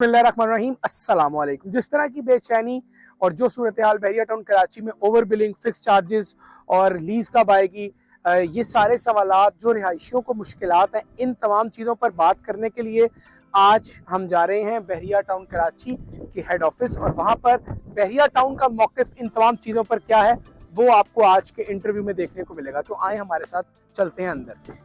बिस्मिल्लाहिर्रहमानिर्रहीम, अस्सलाम वालेकुम। जिस तरह की बेचैनी और जो सूरत हाल बहरिया टाउन कराची में ओवर बिलिंग, फिक्स चार्जेस और लीज कब आएगी, ये सारे सवालात जो रिहायशियों को मुश्किलात हैं, इन तमाम चीज़ों पर बात करने के लिए आज हम जा रहे हैं बहरिया टाउन कराची की हेड ऑफिस। और वहाँ पर बहरिया टाउन का मौक़िफ़ इन तमाम चीज़ों पर क्या है वो आपको आज के इंटरव्यू में देखने को मिलेगा। तो आए हमारे साथ, चलते हैं अंदर।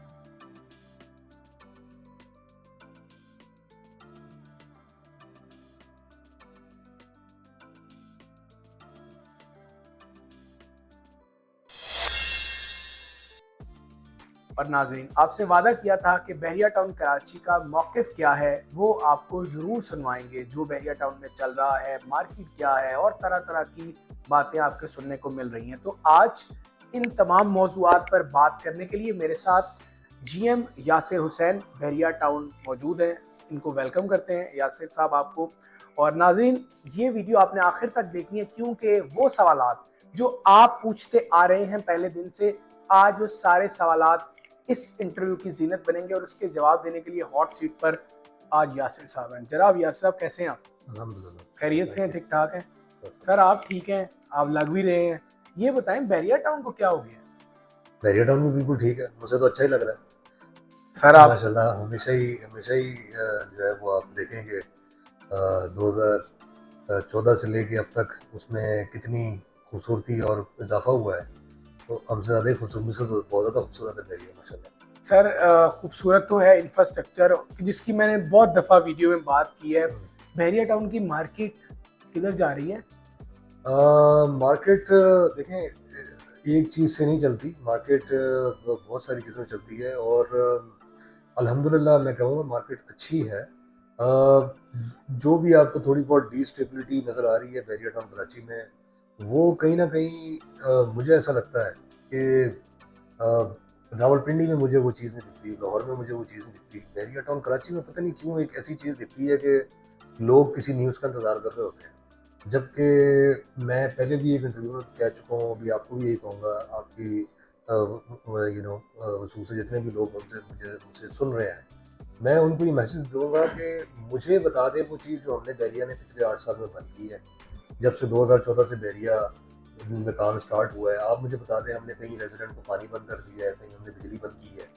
और नाजरीन, आपसे वादा किया था कि बहरिया टाउन कराची का मौक़िफ़ क्या है वो आपको ज़रूर सुनवाएंगे। जो बहरिया टाउन में चल रहा है, मार्केट क्या है और तरह तरह की बातें आपके सुनने को मिल रही हैं। तो आज इन तमाम मौज़ूआत पर बात करने के लिए मेरे साथ GM यासिर हुसैन बहरिया टाउन मौजूद हैं। इनको वेलकम करते हैं यासिर साहब आपको। और नाजरीन, ये वीडियो आपने आखिर तक देखनी है, क्योंकि वो सवालात जो आप पूछते आ रहे हैं पहले दिन से, आज वो सारे सवालात इस इंटरव्यू की जीनत बनेंगे। और उसके जवाब देने के लिए हॉट सीट पर आज यासिर साहब हैं। जनाब यासिर साहब, कैसे हैं आप? अल्हम्दुलिल्लाह, खैरियत से हैं? ठीक ठाक हैं सर? आप ठीक हैं? आप लग भी रहे हैं। ये बताएं, बहरिया टाउन को क्या हो गया? बहरिया टाउन भी बिल्कुल ठीक है, मुझे तो अच्छा ही लग रहा है सर आप माशाल्लाह। हमेशा ही जो है वो आप देखेंगे 2014 से लेके अब तक उसमें कितनी खूबसूरती और इजाफा हुआ है। तो हमसे ज़्यादा ही खूबसूरत, मुझसे तो बहुत ज़्यादा खूबसूरत है बहरिया माशाल्लाह। सर, खूबसूरत तो है इंफ्रास्ट्रक्चर, जिसकी मैंने बहुत दफ़ा वीडियो में बात की है। बहरिया टाउन की मार्केट किधर जा रही है? मार्केट देखें, एक चीज़ से नहीं चलती मार्केट, बहुत सारी चीज़ों से चलती है। और अल्हम्दुलिल्लाह मैं कहूँगा मार्केट अच्छी है। जो भी आपको थोड़ी बहुत डिस्टेबिलिटी नज़र आ रही है बहरिया टाउन कराची में, वो कहीं ना कहीं मुझे ऐसा लगता है कि रावलपिंडी में मुझे वो चीज़ नहीं दिखती, लाहौर में मुझे वो चीज़ नहीं दिखती। बहरिया टाउन कराची में पता नहीं क्यों एक ऐसी चीज़ दिखती है कि लोग किसी न्यूज़ का इंतज़ार कर रहे होते हैं। जबकि मैं पहले भी एक इंटरव्यू में कह चुका हूँ, अभी आपको भी यही कहूँगा, आपकी वसूल से जितने भी लोग मुझे सुन रहे हैं, मैं उनको ये मैसेज दूंगा कि मुझे बता दें वो चीज़ जो हमने बहरिया ने पिछले 8 साल में बंद की है। जब से 2014 से बहरिया में काम स्टार्ट हुआ है, आप मुझे बता दें हमने कहीं रेजिडेंट को पानी बंद कर दिया है, कहीं हमने बिजली बंद की है,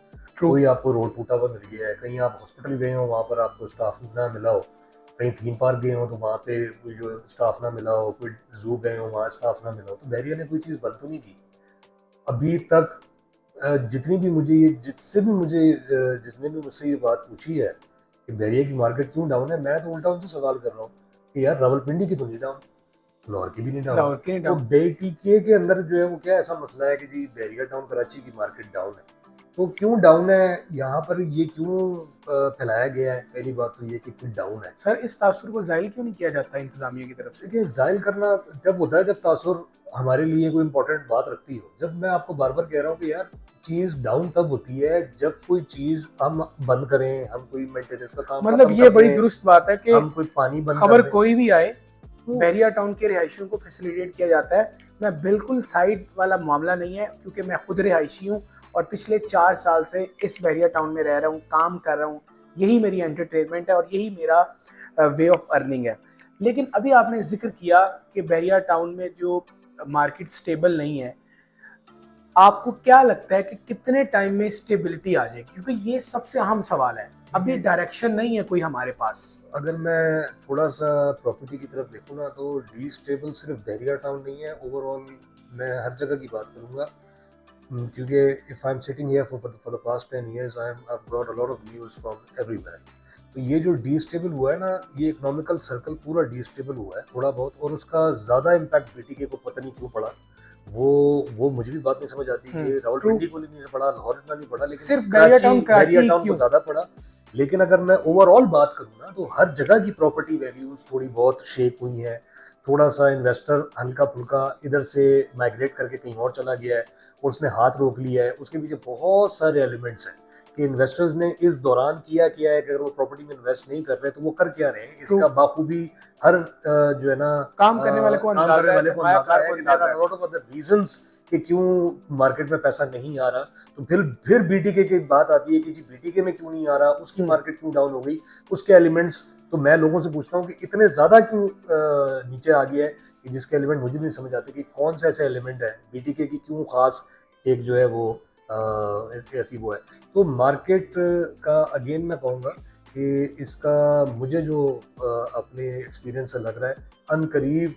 कोई आपको रोड टूटा हुआ मिल गया है, कहीं आप हॉस्पिटल गए हो वहाँ पर आपको स्टाफ ना मिला हो, कहीं थीम पार्क गए हो तो वहाँ पे कोई जो स्टाफ ना मिला हो, कोई जू गए हो वहाँ स्टाफ ना मिला हो। तो बहरिया ने कोई चीज़ बंद तो नहीं की अभी तक। जितनी भी मुझे ये जिसने भी मुझसे ये बात पूछी है कि बहरिया की मार्केट क्यों डाउन है, मैं तो उल्टा उनसे सवाल कर रहा हूँ कि यार रावलपिंडी की तो नहीं डाउन, लाहौर की भी नहीं डाउन, लाहौर के तो BTK के अंदर जो है वो क्या ऐसा मसला है कि जी बहरिया टाउन कराची की मार्केट डाउन है? तो क्यों डाउन है यहाँ पर, ये क्यों फैलाया गया है? पहली बात तो ये कि क्यों डाउन है। सर, इस तासुर को जाहिल क्यों नहीं किया जाता इंतजामिया की तरफ से? देखिए, जाहिल करना जब होता है जब तासुर हमारे लिए कोई इंपॉर्टेंट बात रखती हो। जब मैं आपको बार बार कह रहा हूँ कि यार चीज डाउन तब होती है जब कोई चीज हम बंद करें, हम कोई मेंटेनेंस का काम मतलब ये बड़ी दुरुस्त बात है कि हम कोई पानी बंद खबर कर कोई भी आए, बहरिया टाउन के रिहायशियों को फैसिलिटेट किया जाता है। मैं बिल्कुल साइड वाला मामला नहीं है, क्योंकि मैं खुद रिहायशी हूँ और पिछले 4 साल से इस बहरिया टाउन में रह रहा हूँ, काम कर रहा हूँ। यही मेरी एंटरटेनमेंट है और यही मेरा वे ऑफ अर्निंग है। लेकिन अभी आपने जिक्र किया कि बहरिया टाउन में जो मार्केट स्टेबल नहीं है, आपको क्या लगता है कि कितने टाइम में स्टेबिलिटी आ जाएगी? क्योंकि ये सबसे अहम सवाल है। अभी डायरेक्शन नहीं है कोई हमारे पास। अगर मैं थोड़ा सा प्रॉपर्टी की तरफ देखूँ ना, तो डिस्टेबल सिर्फ बहरिया टाउन नहीं है, ओवरऑल मैं हर जगह की बात करूँगा। क्योंकि if I am sitting here for the past 10 years, I've got a lot of news from everywhere। तो ये जो डिस्टेबल हुआ है ना, ये इकोनॉमिकल सर्कल पूरा डिस्टेबल हुआ है थोड़ा बहुत, और उसका ज़्यादा इम्पैक्ट BTK को पता नहीं क्यों पड़ा। वो मुझे भी बात नहीं समझ आती कि रावलपिंडी को नहीं पड़ा, लाहौर इतना नहीं पड़ा, लेकिन सिर्फ बहरिया टाउन को ज़्यादा पड़ा। लेकिन अगर मैं ओवरऑल बात करूँ ना, तो हर जगह की प्रॉपर्टी वैल्यूज थोड़ी बहुत शेक हुई हैं। थोड़ा सा इन्वेस्टर हल्का फुल्का इधर से माइग्रेट करके कहीं और चला गया है और उसने हाथ रोक लिया है। उसके पीछे बहुत सारे एलिमेंट्स हैं कि इन्वेस्टर्स ने इस दौरान किया है कि अगर वो प्रॉपर्टी में इन्वेस्ट नहीं कर रहे तो वो कर क्या रहे हैं, इसका बाखूबी हर जो है ना काम करने वाले को अंदाजा है, लॉट ऑफ अदर रीजंस कि क्यों मार्केट में पैसा नहीं आ रहा। तो फिर BTK की बात आती है कि जी BTK में क्यों नहीं आ रहा, उसकी मार्केट क्यों डाउन हो गई, उसके एलिमेंट्स तो मैं लोगों से पूछता हूँ कि इतने ज़्यादा क्यों नीचे आ गया है, कि जिसके एलिमेंट मुझे भी नहीं समझ आते कि कौन सा ऐसा एलिमेंट है बीटीके की क्यों खास एक जो है वो ऐसी वो है। तो मार्केट का अगेन मैं कहूँगा कि इसका मुझे जो अपने एक्सपीरियंस से लग रहा है अनकरीब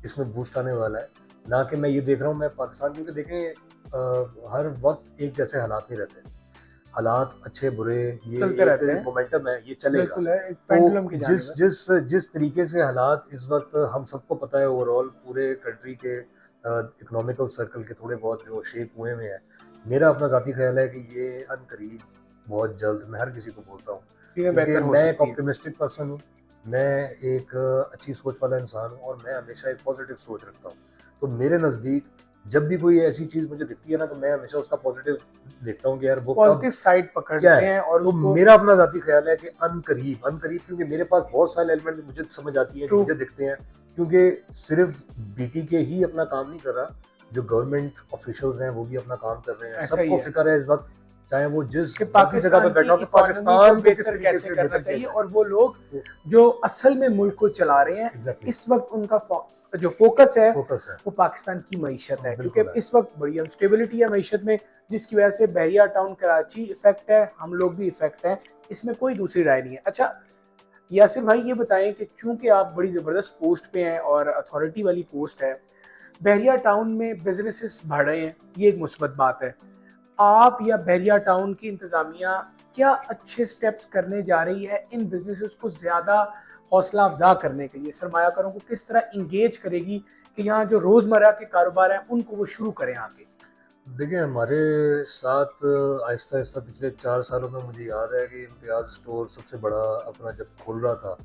इसमें बूस्ट आने वाला है। ना कि मैं ये देख रहा हूँ मैं पाकिस्तान, क्योंकि देखें हर वक्त एक जैसे हालात नहीं रहते, हालात अच्छे बुरे ये चलते रहते हैं, मोमेंटम है, ये चलेगा। बिल्कुल है, एक पेंडुलम की तो जानिब जिस है। जिस जिस तरीके से हालात इस वक्त हम सबको पता है ओवरऑल पूरे कंट्री के इकोनॉमिकल सर्कल के थोड़े बहुत जो शेप हुए हुए हैं, मेरा अपना ज़ाती ख्याल है कि ये अनकरीब बहुत जल्द, मैं हर किसी को बोलता हूँ चीजें क्योंकि बेहतर हो मैं एक सकती हैं। ऑप्टिमिस्टिक पर्सन हूँ, मैं एक अच्छी सोच वाला इंसान हूँ और मैं हमेशा एक पॉजिटिव सोच रखता हूँ। तो मेरे नज़दीक जब भी कोई ऐसी चीज़ मुझे दिखती है ना, तो मैं हमेशा उसका पॉजिटिव देखता हूँ कि यार वो कब पॉजिटिव साइड क्या पकड़ते है। हैं और तो उसको मेरा अपना ज़ाती ख्याल है कि अनकरीब अनकरीब, क्योंकि मेरे पास बहुत सारे एलिमेंट मुझे समझ आती है, जो True. मुझे दिखते हैं, क्योंकि सिर्फ बीटीके ही अपना काम नहीं कर रहा, जो गवर्नमेंट ऑफिशियल्स हैं वो भी अपना काम कर रहे हैं। ऐसा ही सबको है फिक्र है इस वक्त, चाहे वो जिस कि मर्जी जगह पे पाकिस्तान बैठा हो, की कि इकोनॉमी को पाकिस्तान को किस बेहतर तरीके कैसे से करना बेहतर किया चाहिए, जाए। और वो लोग जो असल में मुल्क को चला रहे हैं एग्जैक्टली इस वक्त उनका जो फोकस है फोकस है। वो पाकिस्तान की मईशत है, क्योंकि बिल्कुल है। इस वक्त बड़ी अनस्टेबिलिटी है मईशत में, जिसकी वजह से बहरिया टाउन कराची इफेक्ट है, हम लोग भी इफेक्ट हैं, इसमें कोई दूसरी राय नहीं है। अच्छा यासिर भाई ये बताएं कि चूंकि आप बड़ी ज़बरदस्त पोस्ट पे हैं और अथॉरिटी वाली पोस्ट है, बहरिया टाउन में बिजनेसेस बढ़ रहे हैं, ये एक मुस्बत बात है। आप या बहरिया टाउन की इंतज़ामिया क्या अच्छे स्टेप्स करने जा रही है इन बिजनेसेस को ज़्यादा हौसला अफजा करने के लिए, सरमायाकारों को किस तरह इंगेज करेगी कि यहाँ जो रोज़मर्रा के कारोबार हैं उनको वो शुरू करें आगे? देखिए हमारे साथ आहिस्ता आहिस्ता पिछले 4 सालों में मुझे याद है कि इम्तियाज़ स्टोर सबसे बड़ा अपना जब खोल रहा था,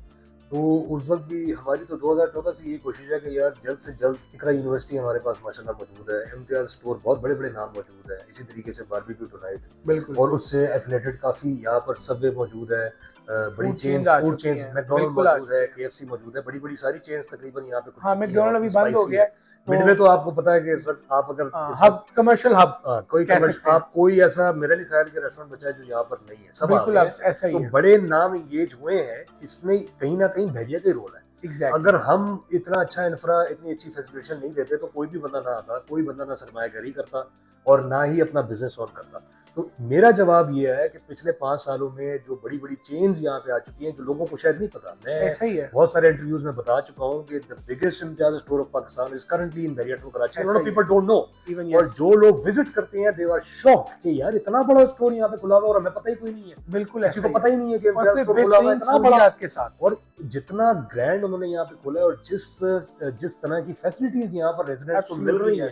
तो उस वक्त भी हमारी तो 2014 से ये कोशिश है कि यार जल्द से जल्द इकरा यूनिवर्सिटी हमारे पास माशाल्लाह मौजूद है, इम्तियाज़ स्टोर बहुत बड़े बड़े नाम मौजूद है, इसी तरीके से बारबेक्यू टुनाइट बिल्कुल और उससे एफिलेटेड काफ़ी यहाँ पर सबवे मौजूद है, बड़ी फूड चेन्स चेंज आ फूड चुकी चेन्स हैं, मैकडोनल्ड बिल्कुल आ मौजूद है, चुकी हैं। केएफसी मौजूद है, बड़ी बड़ी सारी चेन्स तकरीबन यहाँ पे खुल हाँ, चुकी हैं मैकडोनल्ड और अभी अपनी बंद हो स्पाइसी गया है। है, मिडवे तो तो आपको पता है कि इस वक्त आप अगर इस हब, वक्त कमर्शियल हब कोई कह सकते हैं, आप कोई ऐसा मेरा नहीं ख्याल कि रेस्टोरेंट बचा है जो यहाँ पर नहीं है, सब आ बिल्कुल गए अब हैं। ऐसा ही तो है। बड़े नाम इंगेज हुए हैं, इसमें कहीं ना कहीं बहरिया का ही रोल है। एग्जैक्टली अगर हम इतना अच्छा इंफ्रा इतनी अच्छी फैसिलिटेशन नहीं देते तो कोई भी बंदा ना आता, कोई बंदा ना सरमायाकारी करता और ना ही अपना बिजनेस ऑन करता। तो मेरा जवाब ये है कि पिछले 5 सालों में जो बड़ी बड़ी चेन्स यहाँ पे आ चुकी हैं, जो लोगों को शायद नहीं पता, मैं ऐसा ही है, बहुत सारे इंटरव्यूज में बता चुका हूँ कि the biggest Imtiaz store of Pakistan is currently in Bahria town Karachi, ऐसा ही पीपल डोंट नो। इवन और यस, जो लोग विजिट करते हैं दे आर शॉक्ड कि यार इतना बड़ा स्टोर यहाँ पे खुला हुआ और हमें पता ही कोई नहीं है, बिल्कुल किसी ऐसा को ही पता है, ही नहीं है कि और इम्तियाज फिर स्टोर खुला हुआ है बेहतरीन इतना बड़ा। सहूलियात के साथ। और जितना ग्रैंड उन्होंने यहाँ पे खोला है और जिस तरह की फैसिलिटीज यहाँ पर रेजिडेंट्स को मिल रही हैं,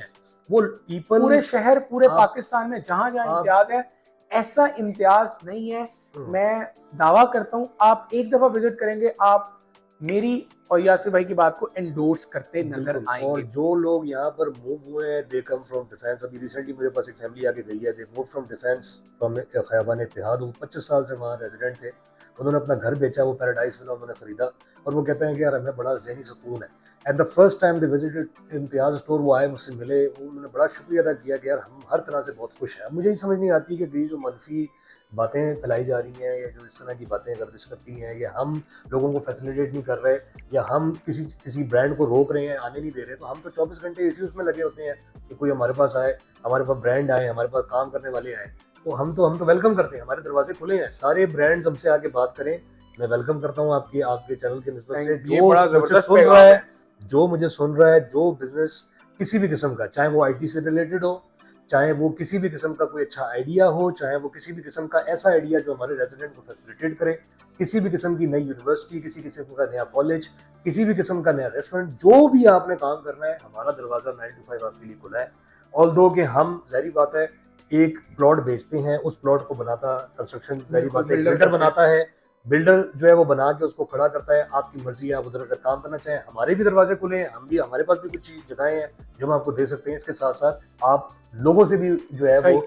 वो पीपल पूरे शहर पूरे आप- पाकिस्तान में जहां जहां आप- इम्तियाज है, ऐसा इम्तियाज नहीं है। मैं दावा करता हूं आप एक दफा विजिट करेंगे, आप मेरी और यासिर भाई की बात को एंडोर्स करते नजर बिल्कुल। और आएंगे। जो लोग यहाँ पर मूव हुए हैं दे कम फ्रॉम डिफेंस, अभी रिसेंटली मेरे पास एक फैमिली आके गई है, they move from Defence from Khayaban Ittehad, वो 25 साल से वहाँ रेजिडेंट थे, उन्होंने अपना घर बेचा, वो पैराडाइज विला उन्होंने खरीदा और वो कहते हैं कि यार हमें बड़ा ज़हनी सुकून है। And the first time they visited Imtiaz store, वो आए मुझसे मिले, उन्होंने बड़ा शुक्रिया अदा किया कि यार हम हर तरह से बहुत खुश हैं। मुझे ये समझ नहीं आती कि ये जो मनफी बातें फैलाई जा रही हैं या जो इस तरह की बातें गर्दिश करती हैं, या हम लोगों को फैसिलिटेट नहीं कर रहे, या हम किसी ब्रांड को रोक रहे हैं, आने नहीं दे रहे, तो हम तो 24 घंटे इसी उसमें लगे होते हैं कि कोई हमारे पास आए, हमारे पास ब्रांड आए, हमारे पास काम करने वाले आए, तो हम तो वेलकम करते हैं, हमारे दरवाजे खुले हैं, सारे ब्रांड्स हमसे आके बात करें। मैं वेलकम करता हूँ आपके चैनल के निस्बत से, ये बड़ा जो मुझे जबरदस्त सुन रहा पैगाम है, है। जो मुझे सुन रहा है, जो बिजनेस किसी भी किस्म का, चाहे वो आईटी से रिलेटेड हो, चाहे वो किसी भी किस्म का कोई अच्छा आइडिया हो, चाहे वो किसी भी किस्म का ऐसा आइडिया जो हमारे रेजिडेंट को फैसिलिटेट करे, किसी भी किस्म की नई यूनिवर्सिटी, किसी किस्म का नया कॉलेज, किसी भी किस्म का नया रेस्टोरेंट, जो भी आपने काम करना है, हमारा दरवाज़ा 9 to 5 आपके लिए खुला है। ऑल्दो कि हम ज़ाहिर बात है एक प्लॉट बेचते हैं, उस प्लॉट को बनाता कंस्ट्रक्शन ज़ाहिर बात है बिल्डर बनाता है, बिल्डर जो है वो बना के उसको खड़ा करता है, आपकी मर्जी है आप उधर अगर काम करना चाहें, हमारे भी दरवाजे खुले हैं, हमारे पास भी कुछ जगहें हैं जो हम आपको दे सकते हैं। इसके साथ साथ आप लोगों से भी जो है वो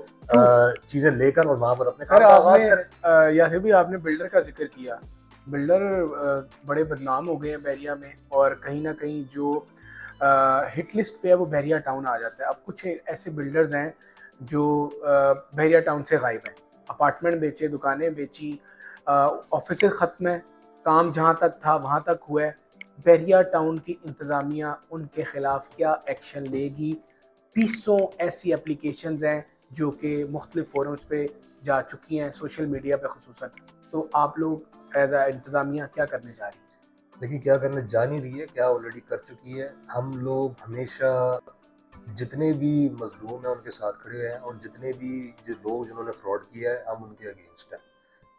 चीजें लेकर और वहां पर अपने सर आपने यासिर भी आपने बिल्डर का जिक्र किया, बिल्डर बड़े बदनाम हो गए हैं बहरिया में, और कहीं ना कहीं जो हिट लिस्ट पे है वो बहरिया टाउन आ जाता है। अब कुछ ऐसे बिल्डर्स हैं जो बहरिया टाउन से गायब हैं, अपार्टमेंट बेचे, दुकानें बेची, ऑफिस ख़त्म है, काम जहां तक था वहां तक हुआ है। बहरिया टाउन की इंतज़ामिया उनके खिलाफ क्या एक्शन लेगी? 20 ऐसी एप्लीकेशंस हैं जो कि मुख्तलिफ फोरम्स पे जा चुकी हैं, सोशल मीडिया पे खुसूसन। तो आप लोग एज आ इंतज़ामिया क्या करने जा रही हैं? देखिए क्या करने जा नहीं रही है, क्या ऑलरेडी कर चुकी है। हम लोग हमेशा जितने भी मजलूम हैं उनके साथ खड़े हैं, और जितने भी जो लोग जिन्होंने फ्रॉड किया है हम उनके अगेंस्ट हैं।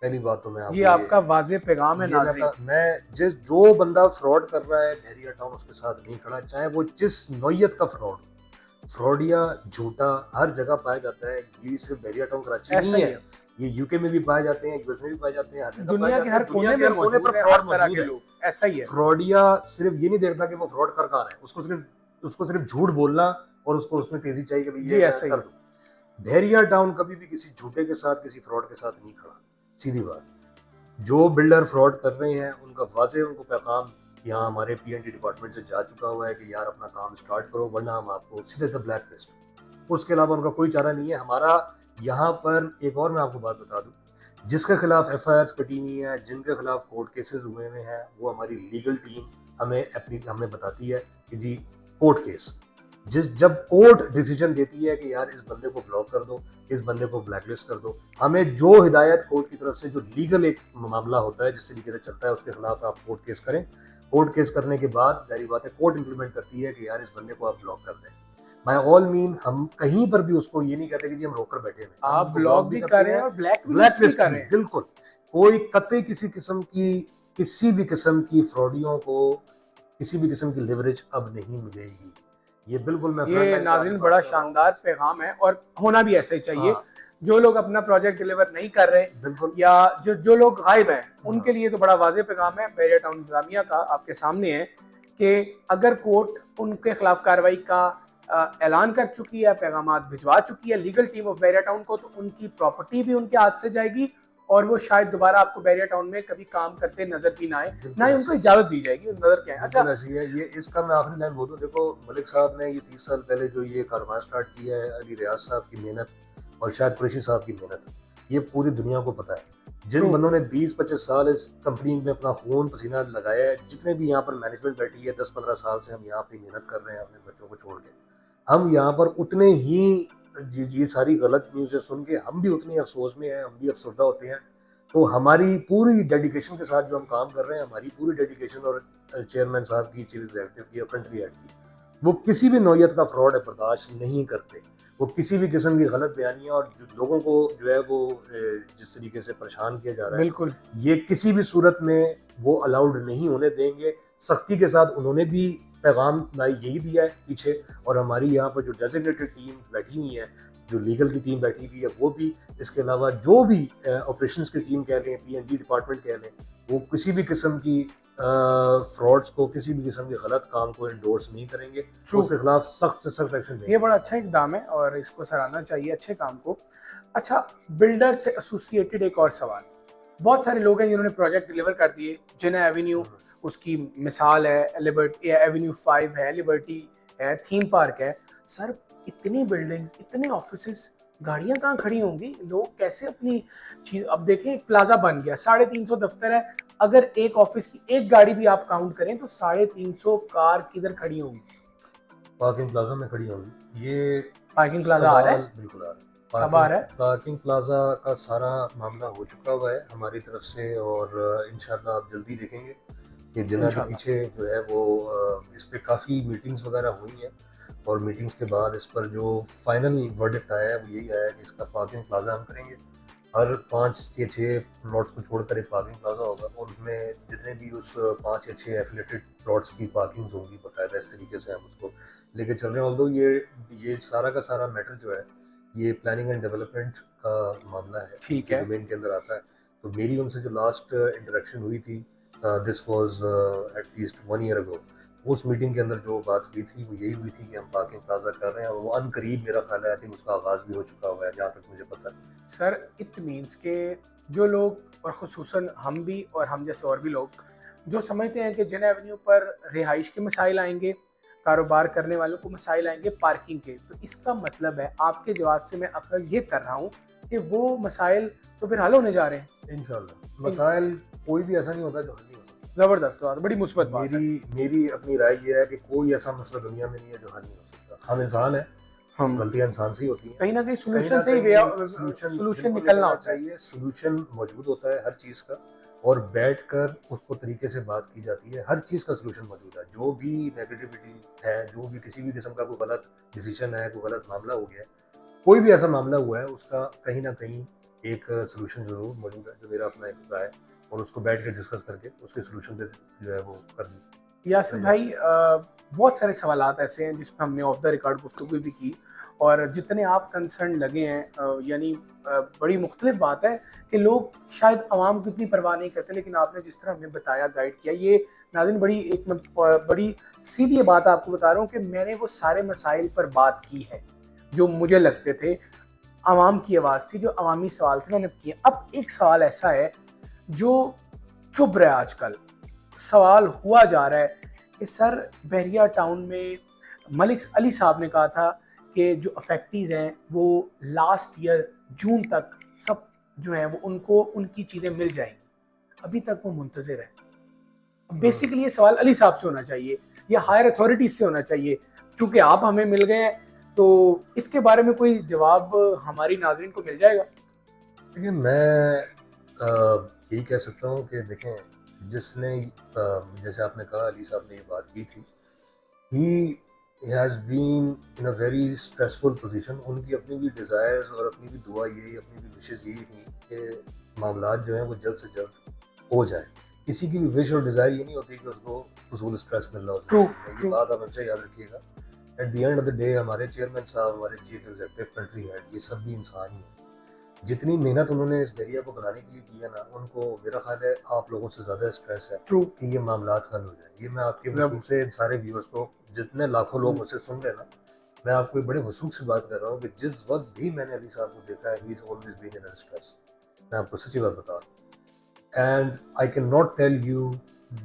पहली बात तो मैं ये आपको आपका वाज़ेह पैगाम है ये नाज़रीन। मैं जिस जो बंदा फ्रॉड कर रहा है बहरिया टाउन उसके साथ नहीं खड़ा, चाहे वो जिस नौयत का फ्रॉड हो। फ्रॉडिया झूठा हर जगह पाया जाता है, ये सिर्फ बहरिया टाउन कराची ऐसा नहीं ही है। है, ये यूके में भी पाए जाते हैं, यूएस में भी पाए जाते हैं, हर जगह पाए दुनिया जाते के हैं। हर दुनिया कोने के में हर कोने मौजूद पर है, फ्रॉड हर तरह मौजूद के है। लोग। ऐसा ही है। फ्रॉडिया सिर्फ ये नहीं देखता कि वो फ्रॉड कर कहाँ रहा है, उसको सिर्फ झूठ बोलना और उसको उसमें तेजी चाहिए कि भाई जी ये मैं ऐसा ही कर है। दूं। बहरिया टाउन कभी भी किसी झूठे के साथ, किसी फ्रॉड के साथ नहीं खड़ा। सीधी बात। जो बिल्डर फ्रॉड कर रहे हैं उनका वाज़ेह उनको पैगाम यहाँ हमारे पीएनडी डिपार्टमेंट से जा चुका हुआ है कि यार अपना काम स्टार्ट करो वरना हम आपको सीधे द ब्लैक लिस्ट। उसके अलावा उनका कोई चारा नहीं है। हमारा यहाँ पर एक और मैं आपको बात बता दूं, जिसके खिलाफ एफआईआर कटी हुई है, जिनके खिलाफ कोर्ट केसेस हुए हुए हैं, वो हमारी लीगल टीम हमें बताती है कि जी कोर्ट केस जब कोर्ट डिसीजन देती है कि यार इस बंदे को ब्लॉक कर दो, इस बंदे को ब्लैकलिस्ट कर दो, हमें जो हिदायत कोर्ट की तरफ से, जो लीगल एक मामला होता है जिस तरीके से चलता है, उसके खिलाफ आप कोर्ट केस करें। कोर्ट केस करने के बाद जारी बात है कोर्ट इंप्लीमेंट करती है कि यार इस बंदे को आप ब्लॉक कर दें। बाय ऑल मीन हम कहीं पर भी उसको ये नहीं कहते कि जी हम रोक कर बैठे हैं, आप ब्लॉक भी कर रहे हैं और ब्लैक भी कर रहे हैं। बिल्कुल। कोई कतई किसी भी किस्म की फ्रॉडियों को किसी भी किस्म की लिवरेज अब नहीं मिलेगी। ये बिल्कुल मैं ये नाज़रीन बड़ा शानदार पैगाम है और होना भी ऐसा ही चाहिए। हाँ, जो लोग अपना प्रोजेक्ट डिलीवर नहीं कर रहे बिल्कुल या जो लोग गायब हैं उनके लिए तो बड़ा वाज़ेह पैगाम है बहरिया टाउन इंतज़ामिया का आपके सामने है कि अगर कोर्ट उनके खिलाफ कार्रवाई का ऐलान कर चुकी है, पैगाम भिजवा चुकी है legal team of Bahria town को, तो उनकी प्रॉपर्टी भी उनके हाथ से जाएगी और वो शायद दोबारा आपको बहरिया टाउन में कभी काम करते नजर भी ना आए, ना ही उनको इजाजत दी जाएगी। नजर क्या है? अच्छा ऐसी है ये। इसका मैं आखिरी लाइन बोलूं, देखो मलिक साहब ने ये 30 साल पहले जो ये कारोबार स्टार्ट किया है, अली रियाज साहब की मेहनत और शायद कुरैशी साहब की मेहनत, ये पूरी दुनिया को पता है। जिन बंदों ने 20-25 साल इस कंपनी में अपना खून पसीना लगाया है, जितने भी यहाँ पर मैनेजमेंट बैठी है, 10-15 साल से हम यहाँ पे मेहनत कर रहे हैं अपने बच्चों को छोड़ के, हम यहाँ पर उतने ही ये सारी गलत न्यूज़ें सुन के हम भी उतने अफसोस में हैं, हम भी अफसरदा होते हैं। तो हमारी पूरी डेडिकेशन के साथ जो हम काम कर रहे हैं, हमारी पूरी डेडिकेशन और चेयरमैन साहब की, चीफ एग्जीक्यूटिव की और कंट्री हेड की, वो किसी भी नौयत का फ्रॉड बर्दाश्त नहीं करते। वो किसी भी किस्म की गलत बयानियाँ और जो लोगों को जो है वो जिस तरीके से परेशान किया जा रहा है, बिल्कुल ये किसी भी सूरत में वो अलाउड नहीं होने देंगे। सख्ती के साथ उन्होंने भी पैगाम यही दिया है पीछे, और हमारी यहाँ पर जो डेजिग्नेटेड टीम बैठी हुई है, जो लीगल की टीम बैठी हुई है, वो भी, इसके अलावा जो भी ऑपरेशंस की टीम कह रहे हैं, पीएनजी डिपार्टमेंट कह रहे हैं, वो किसी भी किस्म की फ्रॉड्स को, किसी भी किस्म के गलत काम को एंडोर्स नहीं करेंगे। उसके खिलाफ सख्त से सख्त एक्शन लेंगे। ये बड़ा अच्छा इकदाम है और इसको सराहना चाहिए, अच्छे काम को। अच्छा, बिल्डर से एसोसिएटेड एक और सवाल, बहुत सारे लोग हैं जिन्होंने प्रोजेक्ट डिलीवर कर दिए, जिन्हें एवेन्यू उसकी मिसाल है, लिबर्टी एवेन्यू 5 है, लिबर्टी है, थीम पार्क है। सर इतनी बिल्डिंग्स, इतने ऑफिसेस, गाड़ियां कहाँ खड़ी होंगी? लोग कैसे अपनी चीज, अब देखें एक प्लाजा बन गया, 350 दफ्तर है, अगर एक ऑफिस की एक गाड़ी भी आप काउंट करें तो 350 कार किधर खड़ी होंगी? पार्किंग प्लाजा में खड़ी होंगी। ये पार्किंग प्लाजा आ रहा है? बिल्कुल आ रहा है। कब आ रहा है? पार्किंग प्लाजा का सारा मामला हो चुका हुआ है हमारी तरफ से, और इंशाल्लाह आप जल्दी देखेंगे कि जिला के पीछे जो है वो इस पे काफ़ी मीटिंग्स वगैरह हुई हैं, और मीटिंग्स के बाद इस पर जो फाइनल वर्डिक्ट आया है वो यही आया है कि इसका पार्किंग प्लाजा हम करेंगे। हर 5 या 6 प्लॉट्स को छोड़कर एक पार्किंग प्लाजा होगा, और उसमें जितने भी उस 5 या 6 एफिलेटेड प्लॉट्स की पार्किंग होंगी बाकायदा, इस तरीके से हम उसको लेके चल रहे हैं। ऑल्दो ये सारा का सारा मैटर जो है ये प्लानिंग एंड डेवलपमेंट का मामला है, ठीक है, डोमेन के अंदर आता है। तो मेरी उनसे जो लास्ट इंटरेक्शन हुई थी, this was at least 1 year ago, उस मीटिंग के अंदर जो बात हुई थी वो यही हुई थी कि हम पार्किंग प्लाजा कर रहे हैं, और वो अनकरीब मेरा ख्याल है, आई थिंक उसका आगाज़ भी हो चुका हुआ है जहाँ तक मुझे पता है। सर इट मीन्स के जो लोग, और खुसूसन हम भी और हम जैसे और भी लोग जो समझते हैं कि जिन एवेन्यू पर रिहाइश के मसाइल आएंगे, कारोबार करने वालों को मसाइल आएंगे पार्किंग के, तो इसका मतलब है आपके जवाब से मैं अखज़ ये कर रहा हूँ कि वो मसाइल तो फिर हल होने जा रहे हैं इंशाल्लाह। मसाइल कोई भी ऐसा नहीं होता जो हल नहीं हो सकता। जबरदस्त बात, बड़ी मुस्बत बात है। मेरी अपनी राय ये है कि कोई ऐसा मसला दुनिया में नहीं है जो हल नहीं हो सकता। हम इंसान है, हम गलतियां इंसान से ही होती हैं। कहीं ना कहीं कहीं सोल्यूशन ना से ही कहीं सोल्यूशन बिल्कुल निकलना होता है। चाहिए, सोल्यूशन मौजूद होता है हर चीज़ का, और बैठकर उसको तरीके से बात की जाती है। हर चीज़ का सोल्यूशन मौजूद है। जो भी नेगेटिविटी है, जो भी किसी भी किस्म का कोई गलत डिसीजन है, कोई गलत मामला हो गया है, कोई भी ऐसा मामला हुआ है, उसका कहीं ना कहीं एक सोल्यूशन जरूर मौजूद है, जो मेरा अपना एक राय है, और उसको बैठ के डिस्कस करके उसके सोल्यूशन पे जो है वो कर यासिर भाई, बहुत सारे सवालात ऐसे हैं जिसमें हमने ऑफ द रिकॉर्ड गुफ्तगू भी की, और जितने आप कंसर्न लगे हैं, यानी बड़ी मुख्तलिफ बात है कि लोग शायद आवाम को इतनी परवाह नहीं करते, लेकिन आपने जिस तरह हमें बताया, गाइड किया, ये नाज़रीन बड़ी एक मैं बड़ी सीधी बात आपको बता रहा हूँ कि मैंने वो सारे मसाइल पर बात की है जो मुझे लगते थे, आवाम की आवाज़ थी, जो अवामी सवाल थे, मैंने किए। अब एक सवाल ऐसा है जो चुभ रहा है आजकल, सवाल हुआ जा रहा है कि सर बहरिया टाउन में मलिक अली साहब ने कहा था कि जो अफेक्टीज़ हैं वो लास्ट ईयर जून तक सब जो है वो उनको उनकी चीज़ें मिल जाएंगी, अभी तक वो मुंतज़िर है। बेसिकली ये सवाल अली साहब से होना चाहिए या हायर अथॉरिटीज से होना चाहिए, क्योंकि आप हमें मिल गए हैं, तो इसके बारे में कोई जवाब हमारी नाज़रीन को मिल जाएगा। देखिए, मैं यही कह सकता हूँ कि देखें, जिसने जैसे आपने कहा अली साहब ने ये बात की थी, he has been in a very stressful position. उनकी अपनी भी डिज़ायर्स और अपनी भी दुआ यही, अपनी भी विशेष यही थी कि मामलात जो हैं वो जल्द से जल्द हो जाए। किसी की भी विश और डिज़ायर ये नहीं होती कि उसको फजूल स्ट्रेस मिल रहा होता है। ये बात आप हमेशा याद रखिएगा। At the end of the day हमारे चेयरमैन साहब, हमारे चीफ एग्जीक्यूटिव, कंट्री हेड, ये सब भी इंसान ही हैं। जितनी मेहनत उन्होंने इस एरिया को बनाने के लिए की है ना, उनको मेरा ख्याल है आप लोगों से ज़्यादा स्ट्रेस है कि ये मामलात हल हो जाए। ये मैं आपके वसूख से इन सारे व्यूअर्स को, जितने लाखों लोग मुझसे सुन रहे हैं ना, मैं आपको एक बड़े वसूख से बात कर रहा हूँ कि जिस वक्त भी मैंने अली साहब को देखा है, he is always been in stress. मैं आपको सच्ची बात बता रहा हूँ, and I can not tell you,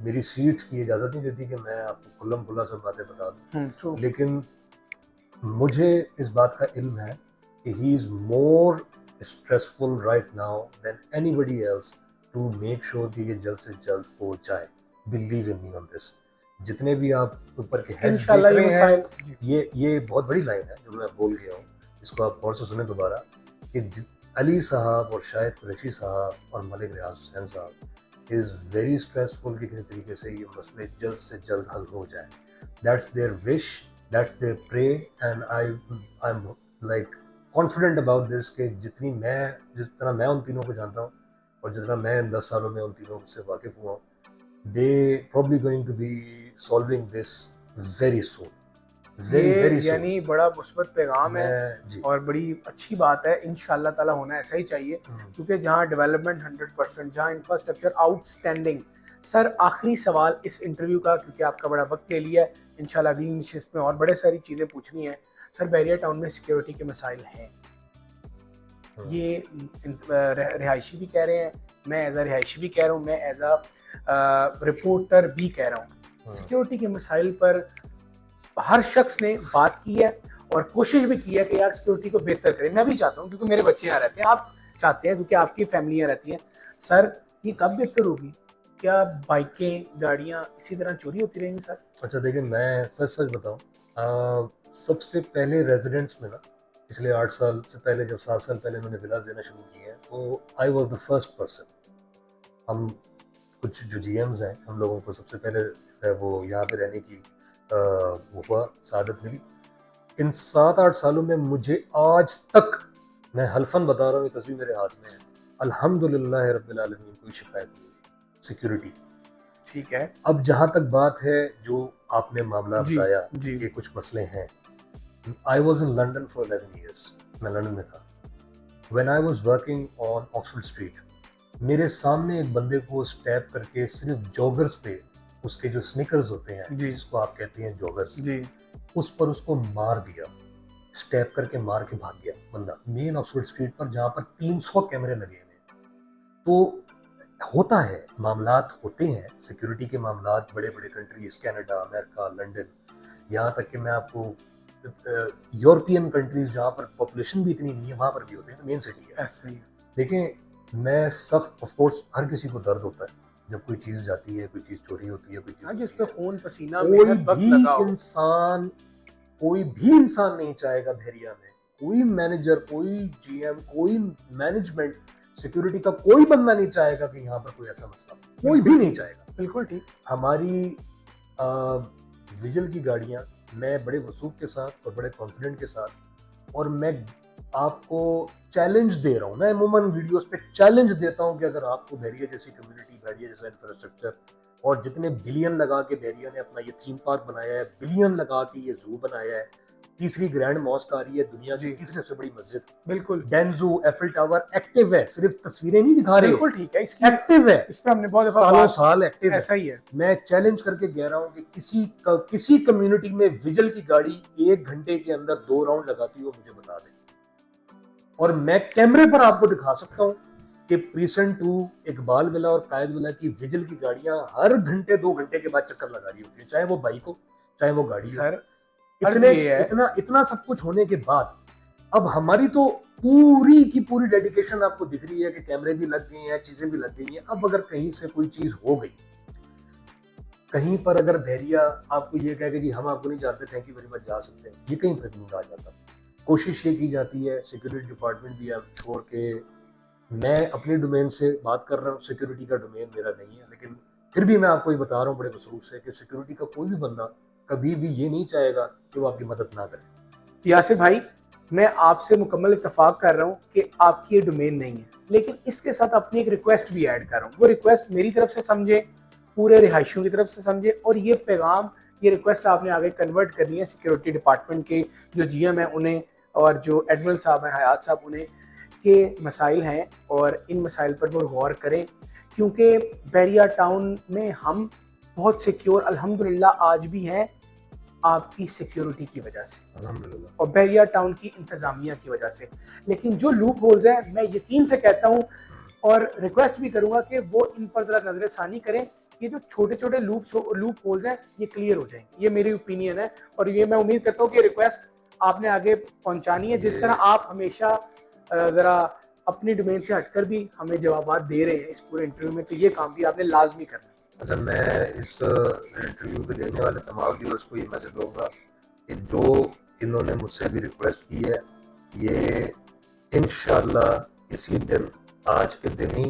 मेरी सीट की इजाज़त नहीं देती कि मैं आपको खुल्लम खुल्ला सब बातें बता दूँ, लेकिन मुझे इस बात का इल्म है कि he is more stressful right now than anybody else to make sure कि ये जल्द से जल्द हो जाए। Believe in me on this। जितने भी आप ऊपर के हेड्स देख रहे हैं, ये बहुत बड़ी लाइन है जो मैं बोल गया हूँ, इसको आप गौर से सुने दोबारा, कि अली साहब और शाहिद कुरैशी साहब और मलिक रियाज हुसैन साहब इज़ वेरी स्ट्रेसफुल कि किसी तरीके से ये मसले जल्द से जल्द हल हो जाए। That's their wish, that's their pray, and I'm like confident about this कि जिस तरह मैं उन तीनों को जानता हूँ और जितना मैं इन 10 सालों में उन तीनों से वाकिफ हुआ हूँ, they probably going to be solving this very soon, very soon. यानी बड़ा मुस्बत पैगाम है और बड़ी अच्छी बात है। इंशाल्लाह ताला होना ऐसा ही चाहिए, क्योंकि जहाँ डेवलपमेंट 100%, जहाँ इंफ्रास्ट्रक्चर आउटस्टैंडिंग। सर आखिरी सवाल इस इंटरव्यू का, क्योंकि आपका बड़ा वक्त ले लिया है, इंशाल्लाह अगली नशिस्त में और बड़े सारी चीज़ें पूछनी है। सर बहरिया टाउन में सिक्योरिटी के मसाइल हैं, ये रिहायशी भी कह रहे हैं, मैं एज अ रिहायशी भी कह रहा हूँ, मैं एज अ रिपोर्टर भी कह रहा हूँ। सिक्योरिटी के मसाइल पर हर शख्स ने बात की है और कोशिश भी की है कि यार सिक्योरिटी को बेहतर करें। मैं भी चाहता हूँ, क्योंकि मेरे बच्चे यहाँ रहते हैं, आप चाहते हैं क्योंकि आपकी फैमिली यहाँ रहती है। सर ये कब बेहतर होगी? क्या बाइकें, गाड़ियाँ इसी तरह चोरी होती रहेंगी सर? अच्छा देखिए, मैं सच बताऊँ, सबसे पहले रेजिडेंट्स में ना, पिछले 8 साल से पहले, जब 7 साल पहले उन्होंने विलास देना शुरू किए हैं, तो I was the first person. हम कुछ जो GMs हैं, हम लोगों को सबसे पहले वो यहाँ पे रहने की वो सादत मिली। इन 7-8 सालों में मुझे आज तक, मैं हल्फन बता रहा हूँ, ये तस्वीर मेरे हाथ में है, अल्हम्दुलिल्लाह रब्बिल आलमीन, कोई शिकायत नहीं सिक्योरिटी। ठीक है। अब जहाँ तक बात है जो आपने मामला बताया कि कुछ मसले हैं, I was in London for 11 years, मैं लंदन में था। When I was working on Oxford Street, मेरे सामने एक बंदे को स्टैप करके सिर्फ जॉगर्स पे, उसके जो स्निकर्स होते हैं जिसको आप कहते हैं जॉगर्स, उस पर उसको मार दिया, स्टैप करके मार के भाग गया बंदा, मेन ऑक्सफोर्ड स्ट्रीट पर, जहाँ पर 300 कैमरे लगे हैं। तो होता है, मामलात होते हैं, सिक्योरिटी के मामलात बड़े बड़े कंट्रीज, कनाडा, अमेरिका, लंदन, यहाँ तक कि मैं आपको यूरोपियन कंट्रीज जहाँ पर पॉपुलेशन भी इतनी नहीं है, वहाँ पर भी होते हैं, मेन सिटी है। देखें, मैं सख्त, ऑफ कोर्स हर किसी को दर्द होता है, जब कोई चीज़ जाती है, कोई चीज़ चोरी होती है, कोई हाँ चीज़ जिस होती पे है, खून पसीना कोई मेहनत वक्त लगा हो। कोई भी इंसान नहीं चाहेगा बहरिया में, कोई मैनेजर, कोई जीएम, कोई मैनेजमेंट, सिक्योरिटी का कोई बंदा नहीं चाहेगा कि यहाँ पर कोई ऐसा मसला हो। कोई भी नहीं चाहेगा। बिल्कुल ठीक। हमारी विजिल की गाड़ियाँ, मैं बड़े वसूख के साथ और बड़े कॉन्फिडेंट के साथ, और मैं आपको चैलेंज दे रहा हूँ, मैं अमूमन वीडियोस पे चैलेंज देता हूँ कि अगर आपको बहरिया जैसी कम्युनिटी, बहरिया जैसा इंफ्रास्ट्रक्चर, और जितने बिलियन लगा के बहरिया ने अपना ये थीम पार्क बनाया है, बिलियन लगा के ये जू बनाया है, तीसरी ग्रैंड मॉस्क आ रही है, दुनिया की तीसरी सबसे बड़ी मस्जिद, बिल्कुल डेंजू, एफिल टावर एक्टिव है, सिर्फ तस्वीरें नहीं दिखा रहे, बिल्कुल ठीक है, इसकी एक्टिव है, इस पे हमने बहुत दफा सालों बात, साल एक्टिव है। ऐसा ही है। मैं चैलेंज करके कह रहा हूँ कि किसी कम्युनिटी में विजिल की गाड़ी 1 घंटे के अंदर 2 राउंड लगाती हो, मुझे बता दें, और मैं कैमरे पर आपको दिखा सकता हूँ कि प्रीसन 2, इकबाल विला और कायद विला की विजिल की गाड़ियां हर घंटे 2 घंटे के बाद चक्कर लगा रही होती है, चाहे वो बाइक हो, चाहे वो गाड़ी हो। सर इतना सब कुछ होने के बाद अब हमारी तो पूरी की पूरी डेडिकेशन आपको दिख रही है कि कैमरे भी लग गए हैं, चीजें भी लग गई हैं। अब अगर कहीं से कोई चीज हो गई, कहीं पर अगर बहरिया आपको ये कहे कि जी हम आपको नहीं जानते, थैंक यू वेरी मच, जा सकते हैं, ये कहीं पर नहीं कहा जाता। कोशिश ये की जाती है, सिक्योरिटी डिपार्टमेंट भी आप छोड़ के, मैं अपनी डोमेन से बात कर रहा हूँ, सिक्योरिटी का डोमेन मेरा नहीं है, लेकिन फिर भी मैं आपको ये बता रहा हूँ बड़े वसूख से कि सिक्योरिटी का कोई भी बंदा कभी भी ये नहीं चाहेगा कि वो आपकी मदद ना करे। यासिर भाई, मैं आपसे मुकम्मल इत्तेफाक कर रहा हूँ कि आपकी ये डोमेन नहीं है, लेकिन इसके साथ अपनी एक रिक्वेस्ट भी ऐड कर रहा हूँ। वो रिक्वेस्ट मेरी तरफ से समझे, पूरे रिहायशियों की तरफ से समझे, और ये पैगाम, ये रिक्वेस्ट आपने आगे कन्वर्ट करनी है सिक्योरिटी डिपार्टमेंट के जो जीएम हैं उन्हें, और जो एडमिरल साहब हैं, हयात साहब, उन्हें, के मसाइल हैं और इन मसाइल पर वो गौर करें, क्योंकि बहरिया टाउन में हम बहुत सिक्योर अल्हम्दुलिल्लाह आज भी हैं आपकी सिक्योरिटी की वजह से और बहरिया टाउन की इंतज़ामिया की वजह से। लेकिन जो लूप होल्स हैं, मैं यकीन से कहता हूँ और रिक्वेस्ट भी करूँगा कि वो इन पर ज़रा नज़र षानी करें। ये जो छोटे छोटे लूप होल्स हैं ये क्लियर हो जाएंगे, ये मेरी ओपिनियन है, और ये मैं उम्मीद करता हूँ कि रिक्वेस्ट आपने आगे पहुँचानी है। जिस तरह आप हमेशा ज़रा अपनी डोमेन से हटकर भी हमें जवाब दे रहे हैं इस पूरे इंटरव्यू में, तो ये काम भी आपने लाजमी करना है। अच्छा, मैं इस इंटरव्यू पे देने वाले तमाम व्यूअर्स को ये मैसेज दूंगा कि जो इन्होंने मुझसे भी रिक्वेस्ट की है, ये इंशाल्लाह इसी दिन, आज के दिन ही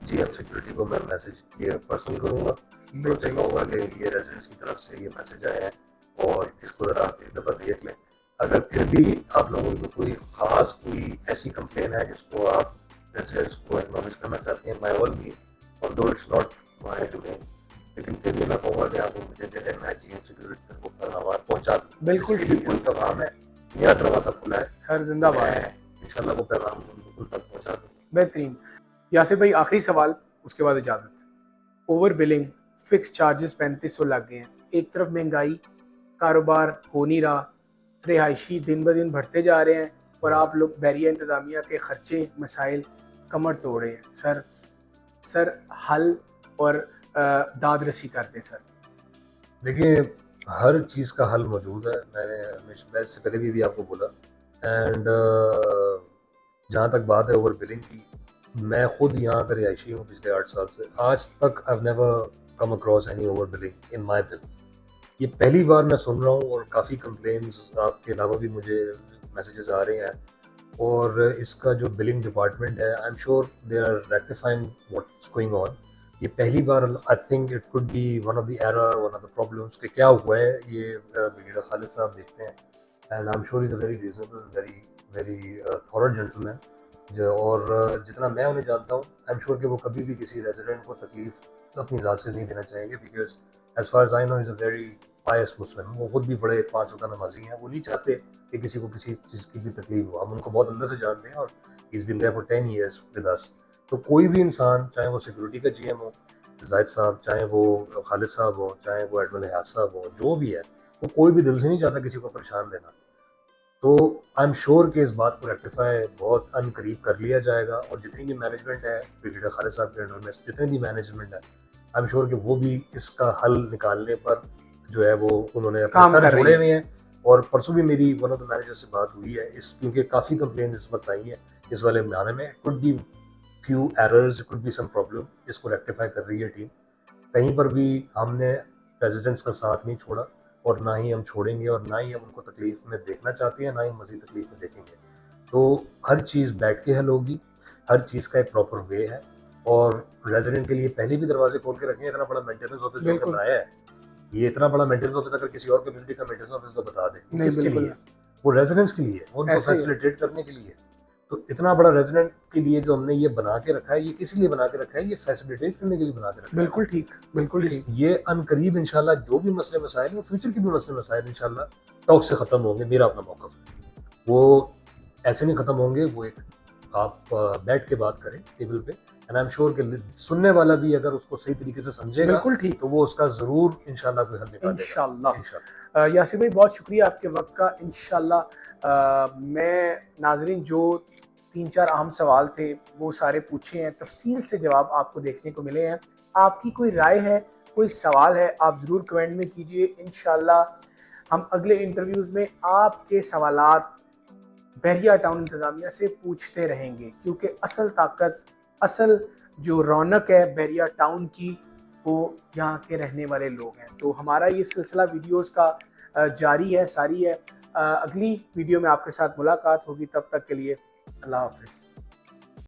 जीएम सिक्योरिटी को मैं मैसेज ये पर्सनल करूंगा, तो कहूँगा कि ये रेजिडेंट्स की तरफ से ये मैसेज आया है और इसको ज़रा आप एक दफ़ा देख लें। अगर फिर भी आप लोगों को कोई ख़ास कोई ऐसी कंप्लेन है जिसको आप रेजिडेंट्स को एक्नॉलेज करना चाहते हैं, my all me, although it's not my domain, लेकिन फिर भी मैं कहूँगा कि आप मुझे दे दें, मैं जीएम सिक्योरिटी तक वो पैगाम पहुँचा दूँ। बिल्कुल ठीक है, कोई पैगाम है, मेरा दरवाज़ा खुला है सर, जिंदाबाद। इंशाल्लाह वो पैगाम उन तक पहुँचा दूँ। बेहतरीन। यासिर भाई, आखिरी सवाल, उसके बाद इजाज़त। ओवर बिलिंग, फिक्स चार्जेस 3500 लग गए हैं, एक तरफ महंगाई, कारोबार हो नहीं रहा, रिहायशी दिन ब दिन बढ़ते जा रहे हैं, और आप लोग बहरिया इंतज़ामिया के खर्चे मसाइल कमर तोड़ रहे हैं। सर हल और दाद रसी करते हैं सर। देखिए, हर चीज़ का हल मौजूद है, मैं इससे पहले भी आपको बोला। एंड जहाँ तक बात है ओवर बिलिंग की, मैं खुद यहाँ का रिहायशी हूँ पिछले 8 साल से, आज तक I have never come across any over billing in my bill. ये पहली बार मैं सुन रहा हूँ, और काफ़ी कंप्लेंट्स आपके अलावा भी मुझे मैसेजेस आ रहे हैं, और इसका जो बिलिंग डिपार्टमेंट है, I am sure they are rectifying what's going on. ये पहली बार, I think it could be one of the error, one of the problems कि क्या हुआ है, ये ब्रिगेडियर खालिद साहब देखते हैं। And I am sure is a very reasonable, very thorough gentleman, और जितना मैं उन्हें जानता हूँ, आई एम श्योर कि वो कभी भी किसी रेजिडेंट को तकलीफ अपनी ज़ात से नहीं देना चाहेंगे, because as far as I know is a very pious Muslim. वो खुद भी बड़े 5 वक्त नमाजी हैं, वो नहीं चाहते कि किसी को किसी चीज़ की भी तकलीफ हो। हम उनको बहुत अंदर से जानते हैं, और he is been there for 10 years with us. तो कोई भी इंसान, चाहे वो सिक्योरिटी का जीएम हो जाहिद साहब, चाहे वो खालिद साहब हो, चाहे वो एडमिरल हयात साहब हो, जो भी है, वो कोई भी दिल से नहीं चाहता किसी को परेशान देना। तो आई एम श्योर कि इस बात को रेक्टिफाई बहुत अनकरीब कर लिया जाएगा, और जितनी भी मैनेजमेंट है ब्रिगेडियर खालिद साहब के अंडर में, जितने भी मैनेजमेंट है, आई एम श्योर कि वो भी इसका हल निकालने पर जो है वो उन्होंने अपने सर जोड़े हुए हैं। और परसों भी मेरी वन ऑफ द मैनेजर से बात हुई है, इस क्योंकि काफ़ी कंप्लेंट्स इस वक्त आई हैं इस वाले मामले में। Could be few errors, could be some problem, इसको रेक्टिफाई कर रही है टीम। कहीं पर भी हमने रेजिडेंट्स का साथ नहीं छोड़ा और ना ही हम छोड़ेंगे और ना ही हम उनको तकलीफ में देखना चाहते हैं, ना ही मज़ीद तकलीफ में देखेंगे। तो हर चीज़ बैठ के हल होगी, हर चीज़ का एक प्रॉपर वे है। और रेजिडेंट के लिए पहले भी दरवाजे खोल के रखे हैं। इतना बड़ा मेंटेनेंस ऑफिस जो हमने बिल्कुल। बनाया है, ये इतना बड़ा मेंटेनेंस ऑफिस अगर किसी और कम्युनिटी का मेंटेनेंस ऑफिस को बता दें, नहीं, किसके बिल्कुल। लिए है? वो रेजिडेंट्स के लिए, वो उनको ऐसा ही है। फैसिलिटेट करने के लिए। तो इतना बड़ा रेजिडेंट के लिए जो हमने ये बना के रखा है, ये किस लिए बना के रखा है? ये फैसिलिटेट करने के लिए बना के रखा है। बिल्कुल ठीक, बिल्कुल ठीक। ये अनकरीब इंशाल्लाह जो भी मसले मसाइल हैं, फ्यूचर के भी मसले मसाइल इंशाल्लाह टॉक से ख़त्म होंगे। मेरा अपना मौक़िफ़ है, वो ऐसे नहीं ख़त्म होंगे। वो एक आप बैठ के बात करें टेबल पे, एंड आई एम श्योर कि सुनने वाला भी अगर उसको सही तरीके से समझेगा, बिल्कुल ठीक। तो वो उसका ज़रूर इंशाल्लाह कोई हल निकालेगा। इंशाल्लाह। यासिर भाई बहुत शुक्रिया आपके वक्त का। इंशाल्लाह मैं नाजरीन जो 3-4 अहम सवाल थे वो सारे पूछे हैं, तफसील से जवाब आपको देखने को मिले हैं। आपकी कोई राय है, कोई सवाल है, आप ज़रूर कमेंट में कीजिए। इंशाल्लाह हम अगले इंटरव्यूज़ में आपके सवालात बहरिया टाउन इंतज़ामिया से पूछते रहेंगे, क्योंकि असल ताकत, असल जो रौनक है बहरिया टाउन की, वो यहाँ के रहने वाले लोग हैं। तो हमारा ये सिलसिला वीडियोस का जारी है, सारी है। अगली वीडियो में आपके साथ मुलाकात होगी, तब तक के लिए अल्लाह हाफ़िज़।